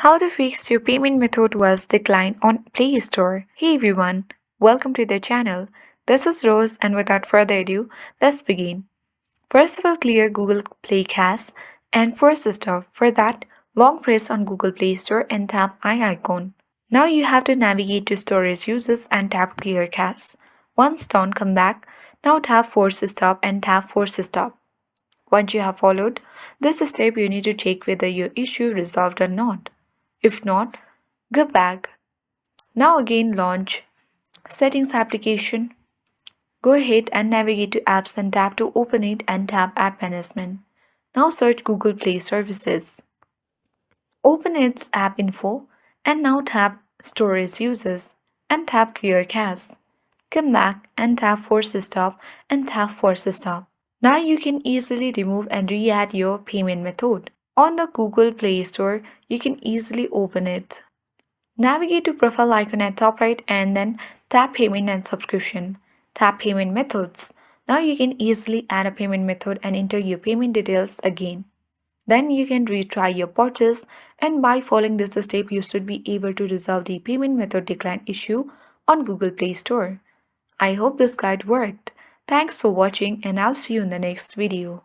How to fix your payment method was declined on Play Store. Hey everyone, welcome to the channel. This is Rose and without further ado, let's begin. First of all, clear Google Play Cache and first stop. For that, long press on Google Play Store and tap I icon. Now you have to navigate to Storage Uses and tap Clear Cache. Once done, come back. Now tap Force Stop and tap Force Stop. Once you have followed this step, you need to check whether your issue resolved or not. If not, go back. Now again launch Settings application. Go ahead and navigate to Apps and tap to open it and tap App Management. Now search Google Play Services. Open its app info and now tap Storage Users and tap Clear Cache. Come back and tap Force Stop and tap Force Stop. Now you can easily remove and re-add your payment method. On the Google Play Store, you can easily open it. Navigate to profile icon at top right and then tap payment and subscription. Tap payment methods. Now you can easily add a payment method and enter your payment details again. Then you can retry your purchase, and by following this step you should be able to resolve the payment method decline issue on Google Play Store. I hope this guide worked. Thanks for watching and I'll see you in the next video.